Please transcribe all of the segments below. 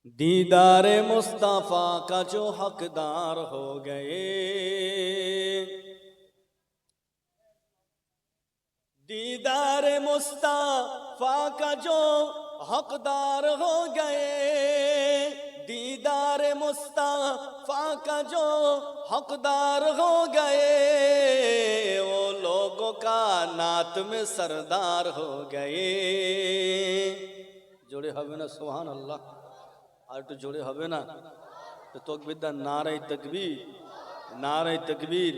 दीदार मुस्तफ़ा का जो हकदार हो गए, दीदार मुस्तफ़ा का जो हकदार हो गए, दीदार मुस्तफ़ा का जो हकदार हो गए, वो लोगों का नात में सरदार हो गए। जोड़े हबे ना सुभान अल्लाह, আর একটু জোরে হবে না? তো তকবীরদার নারায়ে তকবীর, नारे तकबीर।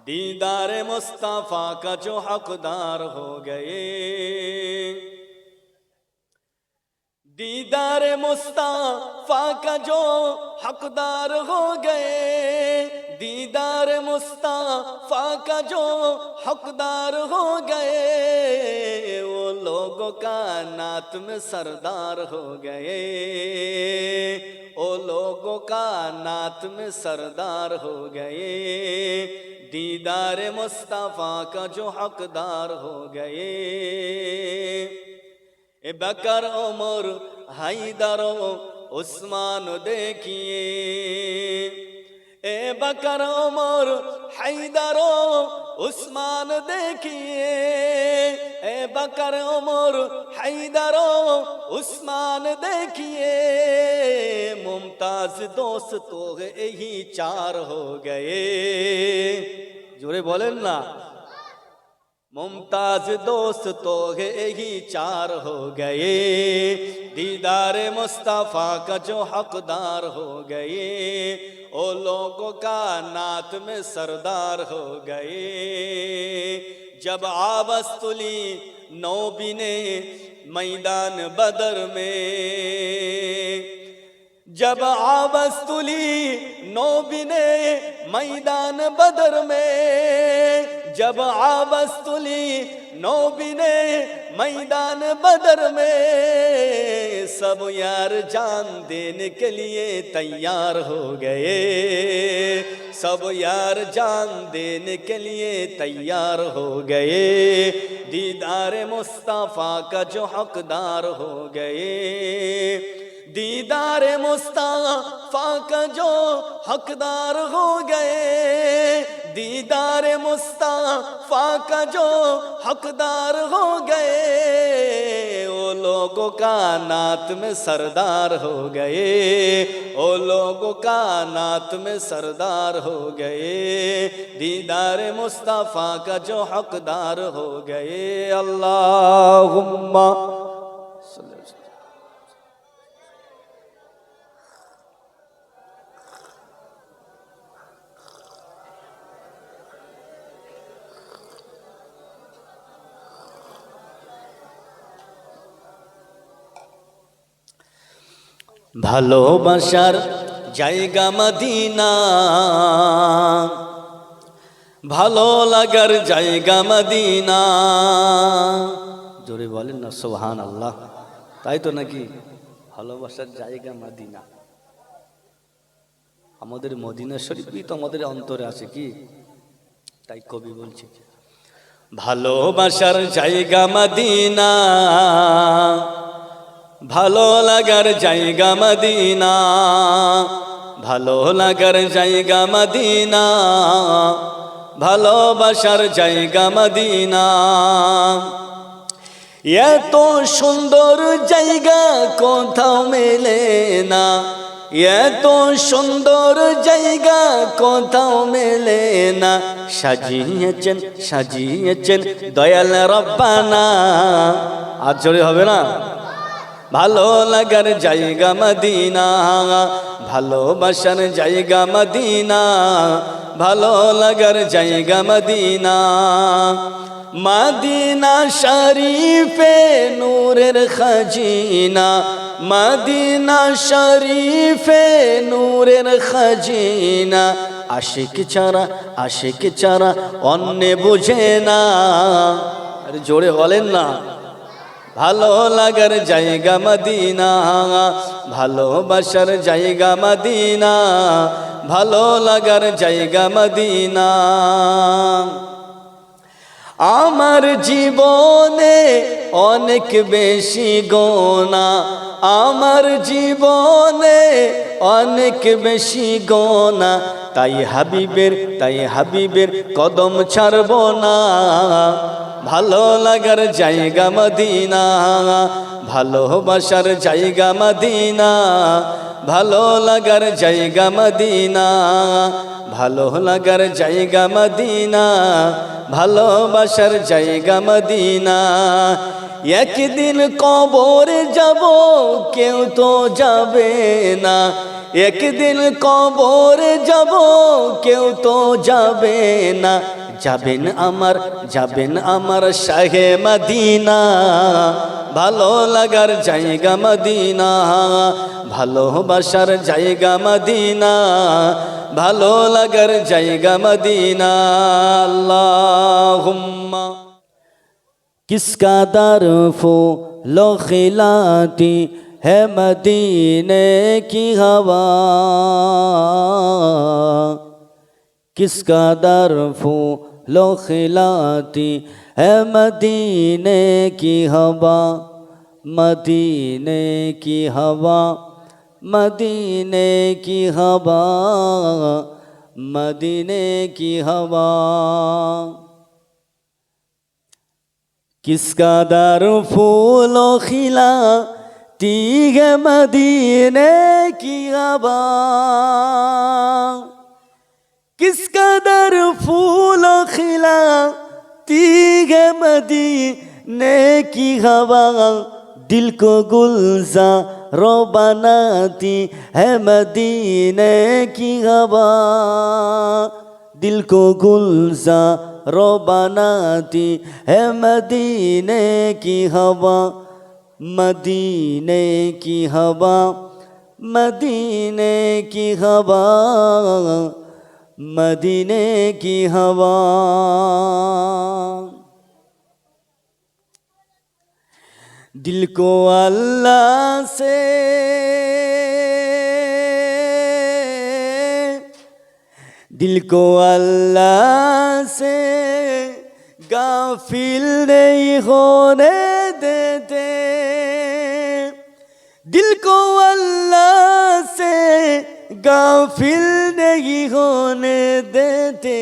दीदारे मुस्तफ़ा का जो हकदार हो गए, दीदारे मुस्तफ़ा का जो हकदार हो गए, दीदार मुस्तफ़ा का जो हकदार हो गए, वो लोगों का नात में सरदार हो गए, वो लोगों का नात में सरदार हो गए। दीदार मुस्तफ़ा का जो हकदार हो गए, ए बकर उमर हैदर उस्मान देखिए, ए बकर उमर हैदर उस्मान देखिए, ए बकर उमर हैदर उस्मान देखिए, मुमताज दोस्त तो यही चार हो गए। जोरे बोलें ना, मुमताज दोस्त तो यही चार हो गए। दीदार मुस्तफ़ा का जो हकदार हो गए, ओ लोगों का नात में सरदार हो गए। जब आवाज़ तुली नबी ने मैदान बदर में, जब आवाज़ तुली नबी ने मैदान बदर में, जब आवाज़ तुली नबी ने मैदान बदर में, सब यार जान देने के लिए तैयार हो गए, सब यार जान देने के लिए तैयार हो गए। दीदार मुस्तफ़ा का जो हकदार हो गए, दीदार मुस्तफ़ा का जो हकदार हो गए, दीदार मुस्तफ़ा का जो हकदार हो गए, वो लोगों का नात में सरदार हो गए, वो लोगों का नात में सरदार हो गए। दीदार मुस्तफ़ा का जो हकदार हो गए। अल्लाहुम्मा ভালোবাসার জায়গা মদিনা, ভালো লাগার জায়গা মদিনা। জোরে বলেন না সুবহান আল্লাহ। তাই তো নাকি? ভালোবাসার জায়গা মদিনা। আমাদের মদিনা শরীফই তো আমাদের অন্তরে আছে কি? তাই কবি বলছে ভালোবাসার জায়গা মদিনা, ভালো লাগার জায়গা মদিনা, ভালো লাগার জায়গা মদিনা, ভালোবাসার জায়গা মদিনা। এত সুন্দর জায়গা কোথাও মেলে না, এত সুন্দর জায়গা কোথাও মেলে না, সাজিয়েছেন সাজিয়েছেন দয়াল রব্বানা। আর জোরে হবে না? ভালো লাগার জায়গা মদিনা, ভালোবাসার জায়গা মদিনা, ভালো লাগার জায়গা মদিনা। মদিনা শরীফে নূরের খাজিনা, মদিনা শরীফে নূরের খাজিনা। আশিক ছাড়া অন্য বুঝে না। আরে জোরে বলেন না। ভালো লাগার জায়গা মদিনা, ভালোবাসার জায়গা মদিনা, ভালো লাগার জায়গা মদিনা। আমার জীবনে অনেক বেশি গোনা, আমার জীবনে অনেক বেশি গোনা, তাই হাবিবের কদম ছাড়ব না। ভালো লাগার জায়গা মদিনা, ভালোবাসার জায়গা মদিনা, ভালো লাগার জায়গা মদিনা, ভালো লাগার জায়গা মদিনা, ভালোবাসার জায়গা মদিনা। একদিন কবরে যাব কেউ তো যাবে না, একদিন কবরে যাব কেউ তো যাবে না। যাবেন আমার শাহে মদিনা, ভালো লাগার জায়গা মদিনা, ভালোবাসার জায়গা মদিনা, ভালো লাগার জায়গা মদিনা। আল্লাহুম্মা किसका दर फूलो खिलाती है मदीने की हवा, किसका दर फूलो खिलाती है मदीने की हवा, मदीने की हवा, मदीने की हवा, मदीने की हवा। किसका दर फूलो खिलाती है मदीने की हवा, किसका दर फूलो खिलाती है मदीने की हवा, दिल को गुलज़ारों बनाती है मदीने की हवा, दिल को गुलज़ारों बनाती है मदीने की हवा, मदीने की हवा, मदीने की हवा, मदीने की हवा। दिल को अल्लाह से दिल को अल्लाह से गाफिल नहीं होने देते, दिल को अल्लाह से गाफिल नहीं होने देते,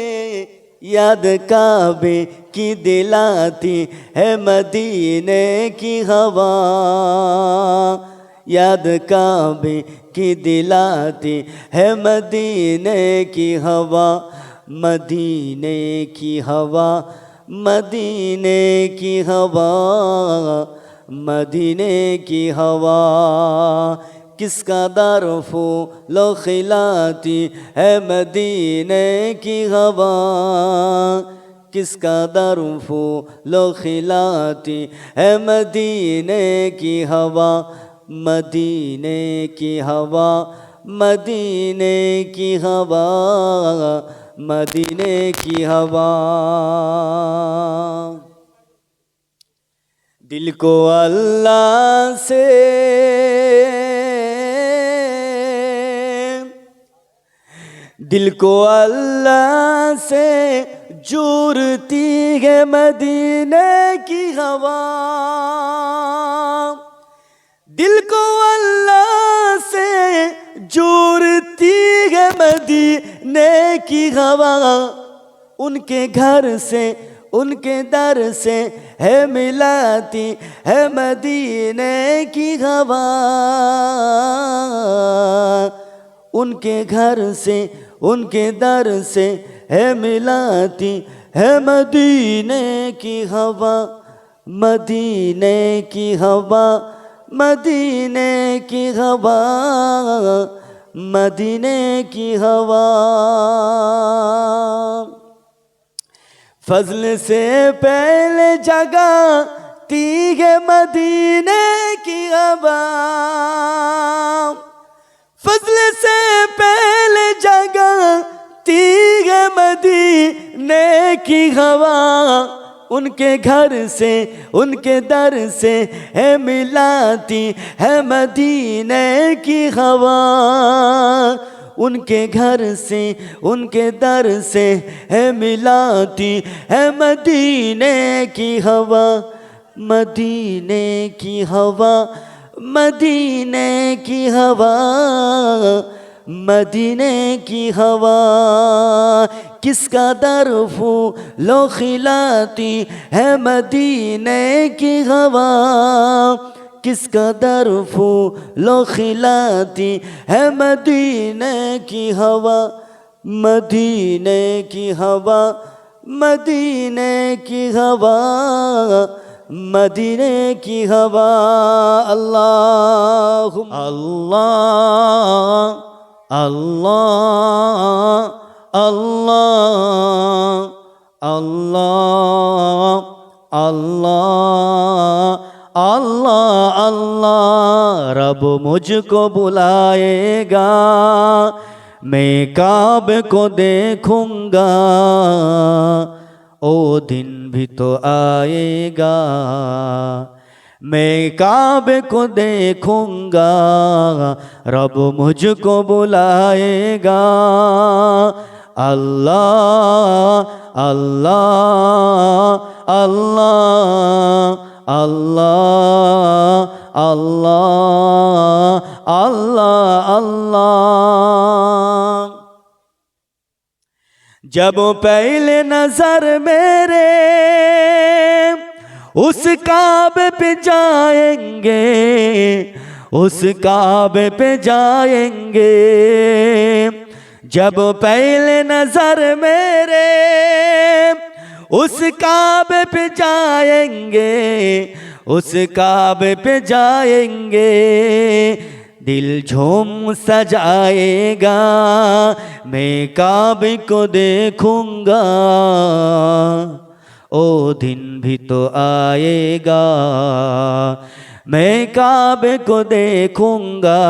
याद काबे की दिलाती है मदीने की हवा, याद काबे की दिलाती है मदीने की हवा, मदीने की हवा, मदीने की हवा, मदीने की हवा। किसका दर फूलो खिलाती है मदीने की हवा, किसका दर फूलो खिलाती है मदीने की हवा, मदीने की हवा, मदीने की हवा, मदीने की हवा। दिल को अल्लाह से दिल को अल्लाह से जुड़ती है मदीने की हवा, दिल को अल्लाह से जुड़ती है मदीने की हवा, उनके घर से उनके दर से है मिलाती है मदीने की हवा, उनके घर से उनके दर से है मिलाती है मदीने की हवा, मदीने की हवा, मदीने की हवा, मदीने की हवा। फजल से पहले जगाती है मदीने की हवा, फजल से पहले जगाती है मदीने की हवा, उनके घर से उनके दर से है मिलाती है मदीने की हवा, उनके घर से उनके दर से है मिलाती है मदीने की हवा, मदीने की हवा, मदीने की हवा, मदीने की हवा। किसका दर फूलो खिलाती है मदीने की हवा, किसका दर फूलो खिलाती है मदीने की हवा, मदीने की हवा, मदीने की हवा, मदीने की हवा। अल्लाह अल्लाह अल्लाह अल्लाह अल्लाह अल्लाह अल्लाह अल्लाह। रब मुझको बुलाएगा, मैं काबे को देखूंगा, ओ दिन भी तो आएगा, मैं काबे को देखूंगा, रब मुझको बुलाएगा। अल्लाह अल्लाह अल्लाह अल्लाह अल्लाह अल्लाह अल्लाह। जब पहले नजर मेरे उस काबे पे जाएंगे, उस काबे पे जाएंगे, जब पहले नजर मेरे उस काबे पे जाएंगे, उस काबे पे जाएंगे, दिल झूम सजाएगा, मैं काबे को देखूंगा, ओ दिन भी तो आएगा, मैं काबे को देखूंगा,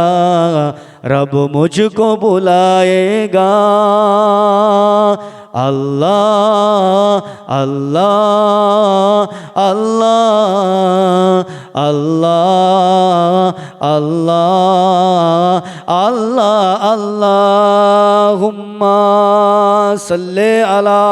रब मुझको बुलाएगा। अल्लाह अल्लाह अल्लाह अल्लाह अल्लाह अल्लाह अल्लाहुम्मा सल्ले अला